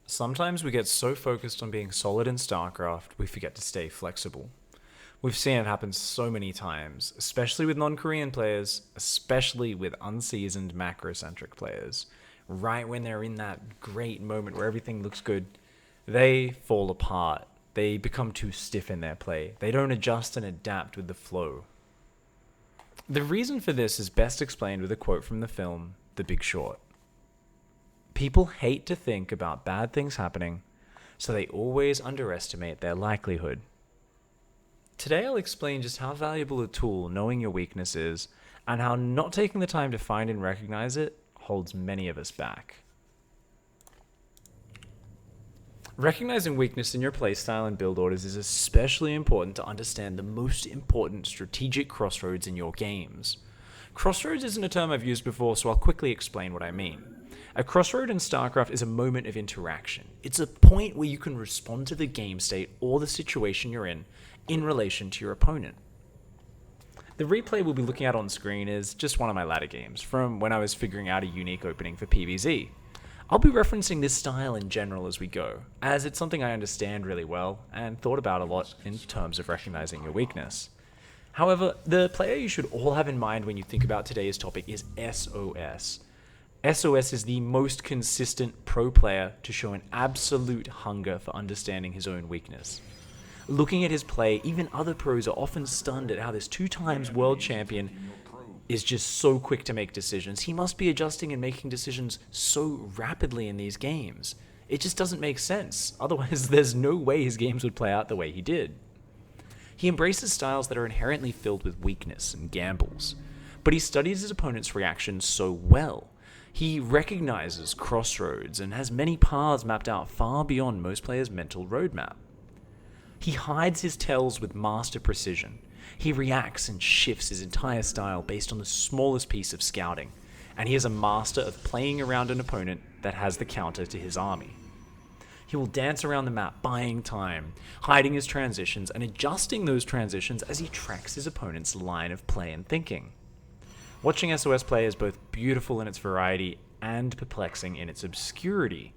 Sometimes we get so focused on being solid in StarCraft, we forget to stay flexible. We've seen it happen so many times, especially with non-Korean players, especially with unseasoned macro-centric players. Right when they're in that great moment where everything looks good, they fall apart. They become too stiff in their play. They don't adjust and adapt with the flow. The reason for this is best explained with a quote from the film The Big Short. People hate to think about bad things happening, so they always underestimate their likelihood. Today I'll explain just how valuable a tool knowing your weakness is, and how not taking the time to find and recognize it holds many of us back. Recognizing weakness in your playstyle and build orders is especially important to understand the most important strategic crossroads in your games. Crossroads isn't a term I've used before, so I'll quickly explain what I mean. A crossroad in StarCraft is a moment of interaction. It's a point where you can respond to the game state or the situation you're in relation to your opponent. The replay we'll be looking at on screen is just one of my latter games, from when I was figuring out a unique opening for PvZ. I'll be referencing this style in general as we go, as it's something I understand really well and thought about a lot in terms of recognizing your weakness. However, the player you should all have in mind when you think about today's topic is SOS. SOS is the most consistent pro player to show an absolute hunger for understanding his own weakness. Looking at his play, even other pros are often stunned at how this 2 times world champion is just so quick to make decisions. He must be adjusting and making decisions so rapidly in these games. It just doesn't make sense. Otherwise, there's no way his games would play out the way he did. He embraces styles that are inherently filled with weakness and gambles, but he studies his opponent's reactions so well. He recognizes crossroads and has many paths mapped out far beyond most players' mental roadmap. He hides his tells with master precision. He reacts and shifts his entire style based on the smallest piece of scouting, and he is a master of playing around an opponent that has the counter to his army. He will dance around the map, buying time, hiding his transitions, and adjusting those transitions as he tracks his opponent's line of play and thinking. Watching SOS play is both beautiful in its variety and perplexing in its obscurity.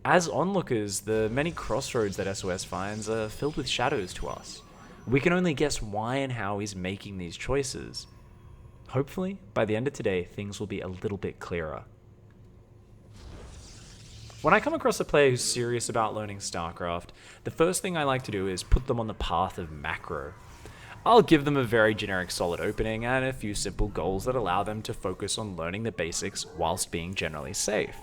As onlookers, the many crossroads that SOS finds are filled with shadows to us. We can only guess why and how he's making these choices. Hopefully, by the end of today, things will be a little bit clearer. When I come across a player who's serious about learning StarCraft, the first thing I like to do is put them on the path of macro. I'll give them a very generic solid opening and a few simple goals that allow them to focus on learning the basics whilst being generally safe.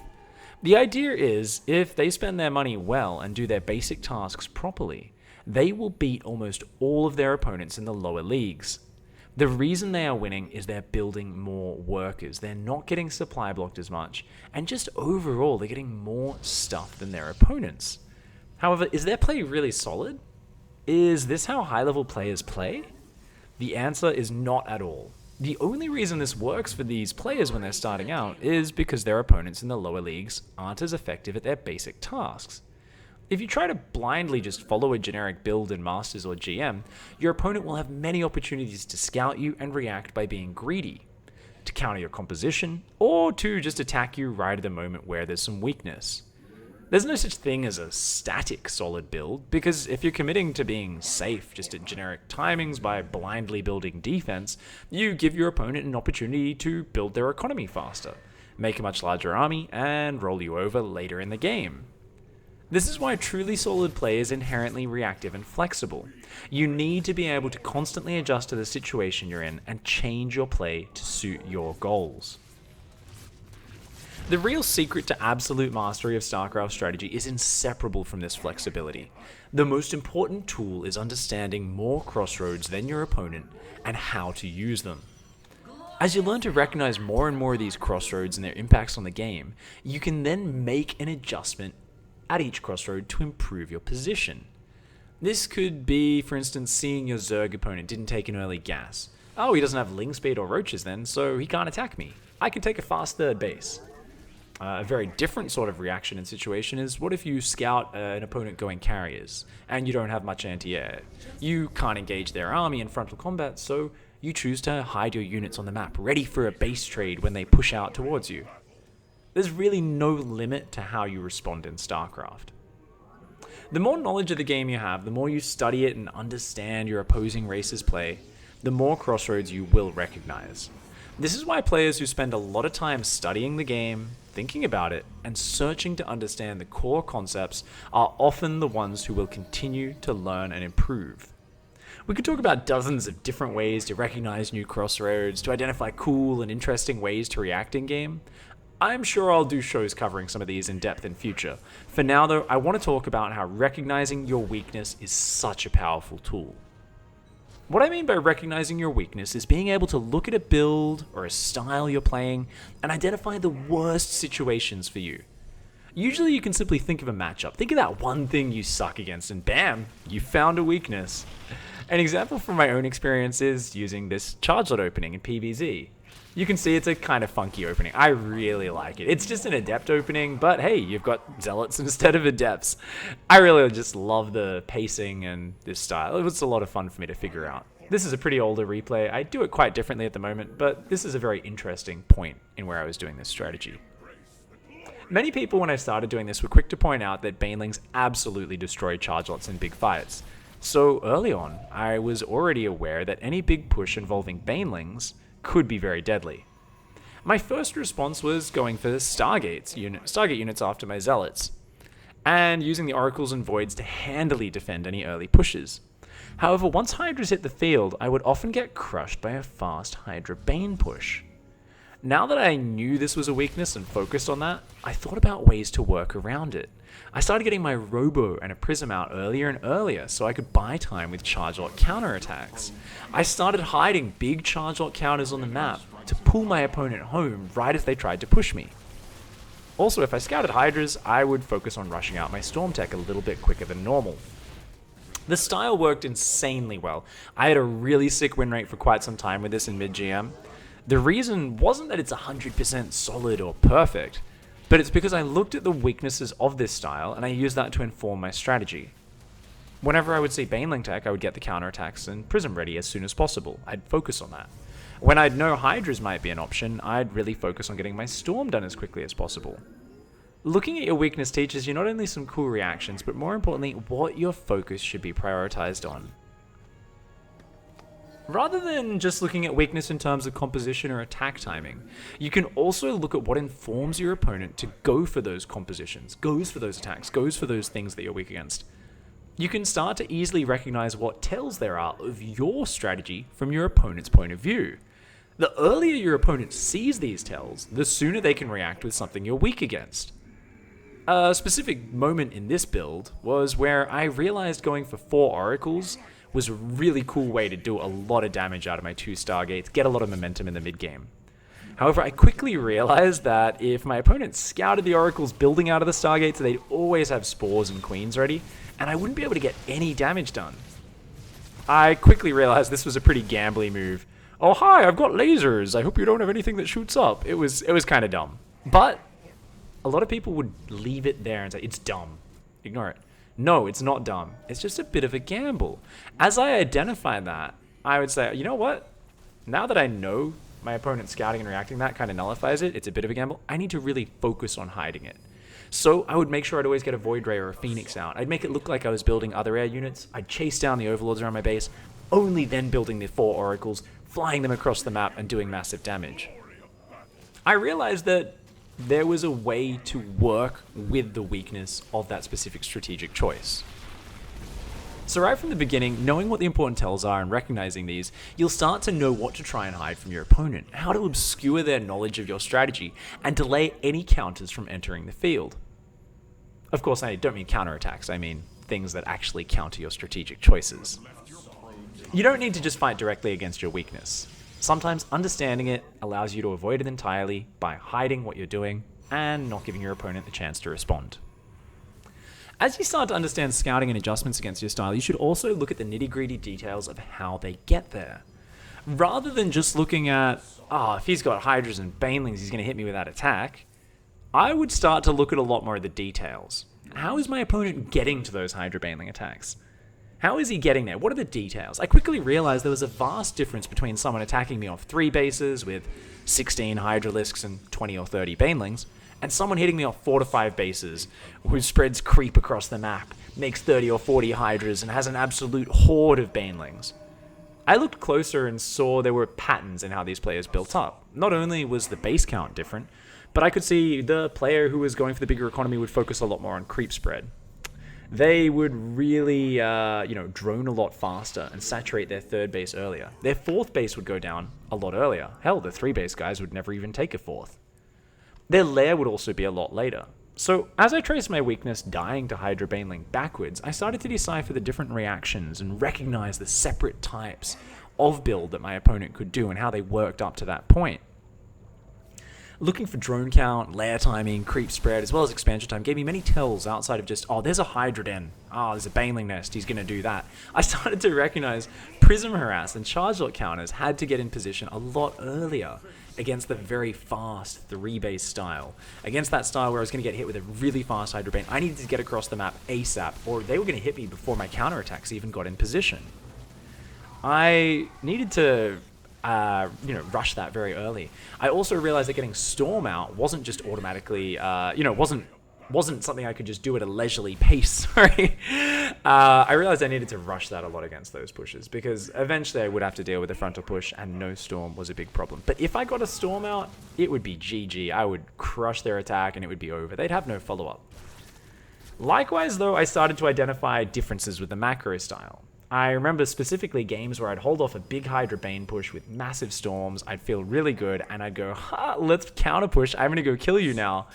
The idea is, if they spend their money well and do their basic tasks properly, they will beat almost all of their opponents in the lower leagues. The reason they are winning is they're building more workers, they're not getting supply blocked as much, and just overall they're getting more stuff than their opponents. However, is their play really solid? Is this how high-level players play? The answer is not at all. The only reason this works for these players when they're starting out is because their opponents in the lower leagues aren't as effective at their basic tasks. If you try to blindly just follow a generic build in Masters or GM, your opponent will have many opportunities to scout you and react by being greedy, to counter your composition, or to just attack you right at the moment where there's some weakness. There's no such thing as a static solid build, because if you're committing to being safe just at generic timings by blindly building defense, you give your opponent an opportunity to build their economy faster, make a much larger army, and roll you over later in the game. This is why truly solid play is inherently reactive and flexible. You need to be able to constantly adjust to the situation you're in and change your play to suit your goals. The real secret to absolute mastery of StarCraft strategy is inseparable from this flexibility. The most important tool is understanding more crossroads than your opponent and how to use them. As you learn to recognize more and more of these crossroads and their impacts on the game, you can then make an adjustment at each crossroad to improve your position. This could be, for instance, seeing your Zerg opponent didn't take an early gas. Oh, he doesn't have Ling Speed or Roaches then, so he can't attack me. I can take a fast third base. A very different sort of reaction and situation is, what if you scout an opponent going carriers, and you don't have much anti-air? You can't engage their army in frontal combat, so you choose to hide your units on the map, ready for a base trade when they push out towards you. There's really no limit to how you respond in StarCraft. The more knowledge of the game you have, the more you study it and understand your opposing race's play, the more crossroads you will recognize. This is why players who spend a lot of time studying the game, thinking about it, and searching to understand the core concepts are often the ones who will continue to learn and improve. We could talk about dozens of different ways to recognize new crossroads, to identify cool and interesting ways to react in game. I'm sure I'll do shows covering some of these in depth in future. For now though, I want to talk about how recognizing your weakness is such a powerful tool. What I mean by recognizing your weakness is being able to look at a build or a style you're playing and identify the worst situations for you. Usually you can simply think of a matchup, think of that one thing you suck against, and bam, you found a weakness. An example from my own experience is using this charge lot opening in PvZ. You can see it's a kind of funky opening. I really like it. It's just an adept opening, but hey, you've got zealots instead of adepts. I really just love the pacing and this style. It was a lot of fun for me to figure out. This is a pretty older replay. I do it quite differently at the moment, but this is a very interesting point in where I was doing this strategy. Many people when I started doing this were quick to point out that banelings absolutely destroy charge lots in big fights. So early on, I was already aware that any big push involving banelings could be very deadly. My first response was going for Stargate units after my zealots, and using the oracles and voids to handily defend any early pushes. However, once hydras hit the field, I would often get crushed by a fast hydra bane push. Now that I knew this was a weakness and focused on that, I thought about ways to work around it. I started getting my Robo and a Prism out earlier and earlier so I could buy time with charge lot counterattacks. I started hiding big charge lot counters on the map to pull my opponent home right as they tried to push me. Also, if I scouted hydras, I would focus on rushing out my storm tech a little bit quicker than normal. The style worked insanely well. I had a really sick win rate for quite some time with this in mid-GM. The reason wasn't that it's 100% solid or perfect, but it's because I looked at the weaknesses of this style and I used that to inform my strategy. Whenever I would see Baneling tech, I would get the counterattacks and Prism ready as soon as possible. I'd focus on that. When I'd know Hydras might be an option, I'd really focus on getting my Storm done as quickly as possible. Looking at your weakness teaches you not only some cool reactions, but more importantly, what your focus should be prioritized on. Rather than just looking at weakness in terms of composition or attack timing, you can also look at what informs your opponent to go for those compositions, goes for those attacks, goes for those things that you're weak against. You can start to easily recognize what tells there are of your strategy from your opponent's point of view. The earlier your opponent sees these tells, the sooner they can react with something you're weak against. A specific moment in this build was where I realized going for 4 oracles was a really cool way to do a lot of damage out of my 2 Stargates, get a lot of momentum in the mid-game. However, I quickly realized that if my opponent scouted the oracles building out of the Stargates, they'd always have spores and queens ready, and I wouldn't be able to get any damage done. I quickly realized this was a pretty gambly move. Oh hi, I've got lasers, I hope you don't have anything that shoots up. It was kind of dumb. But a lot of people would leave it there and say, it's dumb, ignore it. No, it's not dumb. It's just a bit of a gamble. As I identify that, I would say, you know what? Now that I know my opponent's scouting and reacting, that kind of nullifies it. It's a bit of a gamble. I need to really focus on hiding it. So I would make sure I'd always get a Void Ray or a Phoenix out. I'd make it look like I was building other air units. I'd chase down the Overlords around my base, only then building the 4 Oracles, flying them across the map and doing massive damage. I realized that there was a way to work with the weakness of that specific strategic choice. So right from the beginning, knowing what the important tells are and recognizing these, you'll start to know what to try and hide from your opponent, how to obscure their knowledge of your strategy, and delay any counters from entering the field. Of course, I don't mean counterattacks, I mean things that actually counter your strategic choices. You don't need to just fight directly against your weakness. Sometimes understanding it allows you to avoid it entirely by hiding what you're doing and not giving your opponent the chance to respond. As you start to understand scouting and adjustments against your style, you should also look at the nitty-gritty details of how they get there. Rather than just looking at, if he's got Hydras and Banelings, he's going to hit me with that attack, I would start to look at a lot more of the details. How is my opponent getting to those Hydra Baneling attacks? How is he getting there? What are the details? I quickly realized there was a vast difference between someone attacking me off 3 bases with 16 Hydralisks and 20 or 30 Banelings, and someone hitting me off 4 to 5 bases, whose spreads creep across the map, makes 30 or 40 hydras, and has an absolute horde of banelings. I looked closer and saw there were patterns in how these players built up. Not only was the base count different, but I could see the player who was going for the bigger economy would focus a lot more on creep spread. They would really, drone a lot faster and saturate their third base earlier. Their fourth base would go down a lot earlier. Hell, the 3 base guys would never even take a fourth. Their lair would also be a lot later. So, as I traced my weakness dying to Hydra Baneling backwards, I started to decipher the different reactions and recognize the separate types of build that my opponent could do and how they worked up to that point. Looking for drone count, lair timing, creep spread, as well as expansion time gave me many tells outside of just, oh, there's a Hydra den. Oh, there's a Baneling nest. He's going to do that. I started to recognize Prism Harass and Charge Lock counters had to get in position a lot earlier against the very fast 3-base style. Against that style where I was going to get hit with a really fast Hydra Bane, I needed to get across the map ASAP, or they were going to hit me before my counterattacks even got in position. I needed to rush that very early. I also realized that getting Storm out wasn't just automatically, wasn't something I could just do at a leisurely pace. Sorry. I realized I needed to rush that a lot against those pushes because eventually I would have to deal with a frontal push and no Storm was a big problem. But if I got a Storm out, it would be GG. I would crush their attack and it would be over. They'd have no follow-up. Likewise, though, I started to identify differences with the macro style. I remember specifically games where I'd hold off a big Hydra Bane push with massive storms, I'd feel really good, and I'd go, ha, let's counter push, I'm gonna go kill you now.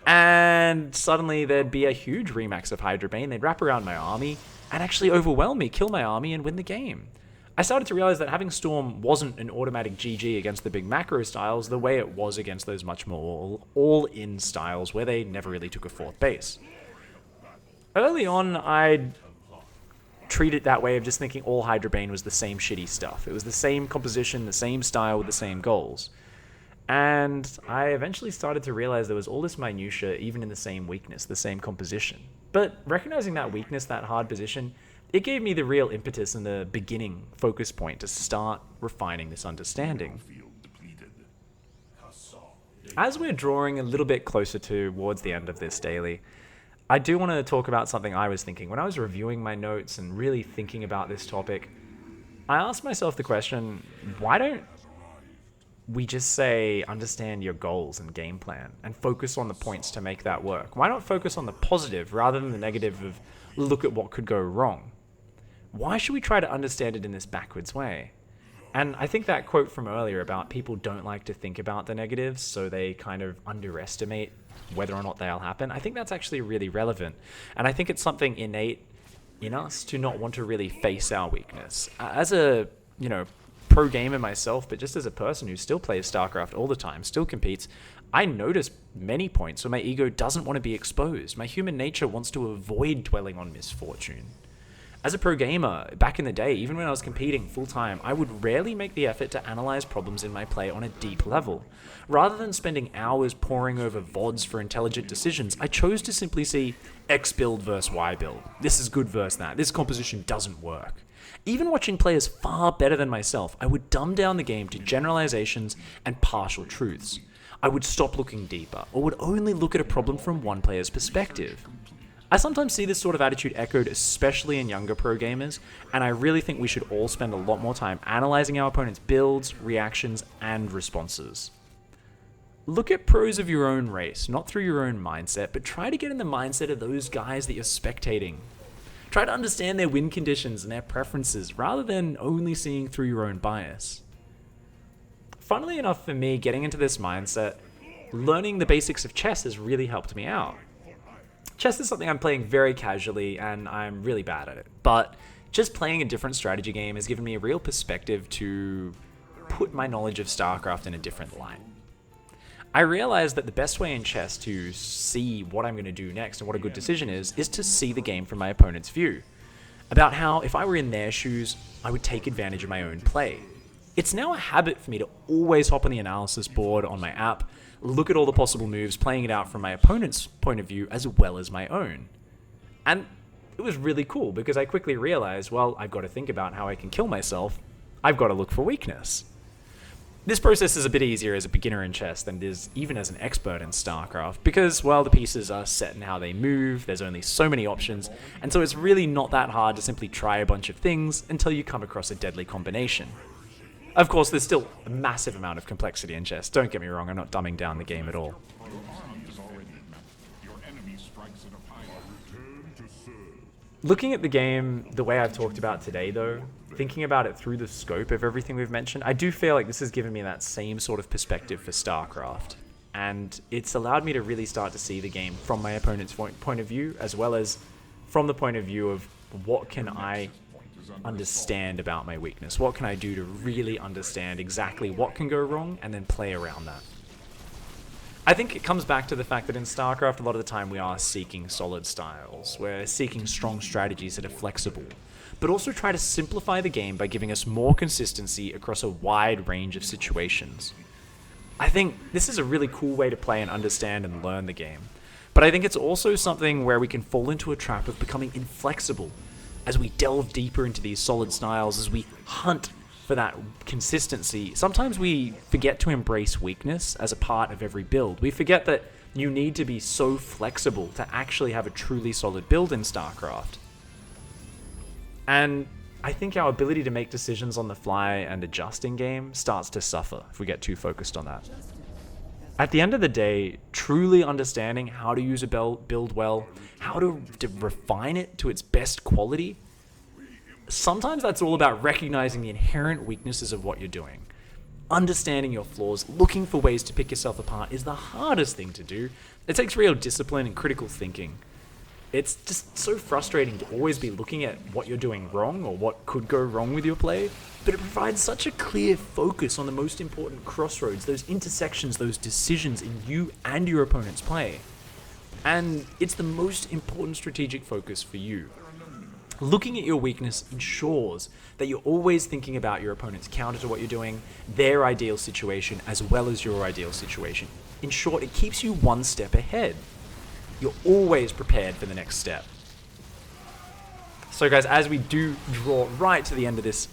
And suddenly there'd be a huge remax of Hydra Bane, they'd wrap around my army, and actually overwhelm me, kill my army, and win the game. I started to realize that having Storm wasn't an automatic GG against the big macro styles the way it was against those much more all-in styles where they never really took a fourth base. Early on, I'd treat it that way of just thinking all Hydra Bane was the same shitty stuff. It was the same composition, the same style with the same goals. And I eventually started to realize there was all this minutia even in the same weakness, the same composition. But recognizing that weakness, that hard position, it gave me the real impetus and the beginning focus point to start refining this understanding. As we're drawing a little bit closer towards the end of this daily, I do want to talk about something I was thinking. When I was reviewing my notes and really thinking about this topic, I asked myself the question, why don't we just say, understand your goals and game plan and focus on the points to make that work? Why not focus on the positive rather than the negative of look at what could go wrong? Why should we try to understand it in this backwards way? And I think that quote from earlier about people don't like to think about the negatives, so they kind of underestimate whether or not they'll happen, I think that's actually really relevant. And I think it's something innate in us to not want to really face our weakness. As a, pro gamer myself, but just as a person who still plays StarCraft all the time, still competes, I notice many points where my ego doesn't want to be exposed. My human nature wants to avoid dwelling on misfortune. As a pro gamer, back in the day, even when I was competing full-time, I would rarely make the effort to analyze problems in my play on a deep level. Rather than spending hours poring over VODs for intelligent decisions, I chose to simply see X build versus Y build. This is good versus that. This composition doesn't work. Even watching players far better than myself, I would dumb down the game to generalizations and partial truths. I would stop looking deeper, or would only look at a problem from one player's perspective. I sometimes see this sort of attitude echoed, especially in younger pro gamers, and I really think we should all spend a lot more time analyzing our opponent's builds, reactions, and responses. Look at pros of your own race, not through your own mindset, but try to get in the mindset of those guys that you're spectating. Try to understand their win conditions and their preferences, rather than only seeing through your own bias. Funnily enough for me, getting into this mindset, learning the basics of chess has really helped me out. Chess is something I'm playing very casually, and I'm really bad at it. But just playing a different strategy game has given me a real perspective to put my knowledge of StarCraft in a different light. I realized that the best way in chess to see what I'm going to do next and what a good decision is to see the game from my opponent's view. About how, if I were in their shoes, I would take advantage of my own play. It's now a habit for me to always hop on the analysis board on my app, look at all the possible moves, playing it out from my opponent's point of view as well as my own. And it was really cool because I quickly realized, well, I've got to think about how I can kill myself. I've got to look for weakness. This process is a bit easier as a beginner in chess than it is even as an expert in StarCraft, because, well, the pieces are set in how they move, there's only so many options, and so it's really not that hard to simply try a bunch of things until you come across a deadly combination. Of course, there's still a massive amount of complexity in chess, don't get me wrong, I'm not dumbing down the game at all. Looking at the game the way I've talked about today, though, thinking about it through the scope of everything we've mentioned, I do feel like this has given me that same sort of perspective for StarCraft. And it's allowed me to really start to see the game from my opponent's point of view, as well as from the point of view of what can I understand about my weakness? What can I do to really understand exactly what can go wrong and then play around that? I think it comes back to the fact that in StarCraft, a lot of the time we are seeking solid styles. We're seeking strong strategies that are flexible, but also try to simplify the game by giving us more consistency across a wide range of situations. I think this is a really cool way to play and understand and learn the game, but I think it's also something where we can fall into a trap of becoming inflexible as we delve deeper into these solid styles, as we hunt for that consistency. Sometimes we forget to embrace weakness as a part of every build. We forget that you need to be so flexible to actually have a truly solid build in StarCraft. And I think our ability to make decisions on the fly and adjust in game starts to suffer if we get too focused on that. At the end of the day, truly understanding how to use a build well, how to refine it to its best quality, sometimes that's all about recognizing the inherent weaknesses of what you're doing. Understanding your flaws, looking for ways to pick yourself apart is the hardest thing to do. It takes real discipline and critical thinking. It's just so frustrating to always be looking at what you're doing wrong or what could go wrong with your play, but it provides such a clear focus on the most important crossroads, those intersections, those decisions in you and your opponent's play. And it's the most important strategic focus for you. Looking at your weakness ensures that you're always thinking about your opponent's counter to what you're doing, their ideal situation, as well as your ideal situation. In short, it keeps you one step ahead. You're always prepared for the next step. So guys, as we do draw right to the end of this,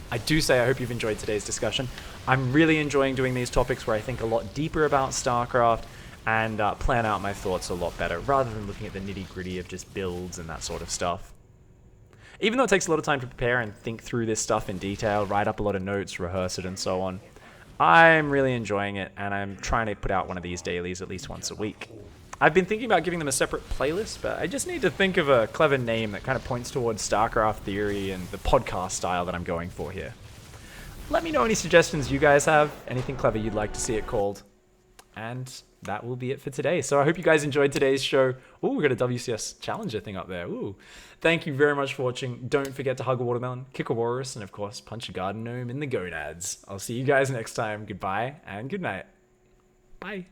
I do say I hope you've enjoyed today's discussion. I'm really enjoying doing these topics where I think a lot deeper about StarCraft and plan out my thoughts a lot better, rather than looking at the nitty-gritty of just builds and that sort of stuff. Even though it takes a lot of time to prepare and think through this stuff in detail, write up a lot of notes, rehearse it, and so on, I'm really enjoying it, and I'm trying to put out one of these dailies at least once a week. I've been thinking about giving them a separate playlist, but I just need to think of a clever name that kind of points towards StarCraft theory and the podcast style that I'm going for here. Let me know any suggestions you guys have, anything clever you'd like to see it called. And that will be it for today. So I hope you guys enjoyed today's show. Ooh, we got a WCS Challenger thing up there. Ooh. Thank you very much for watching. Don't forget to hug a watermelon, kick a walrus, and of course, punch a garden gnome in the gonads. I'll see you guys next time. Goodbye and good night. Bye.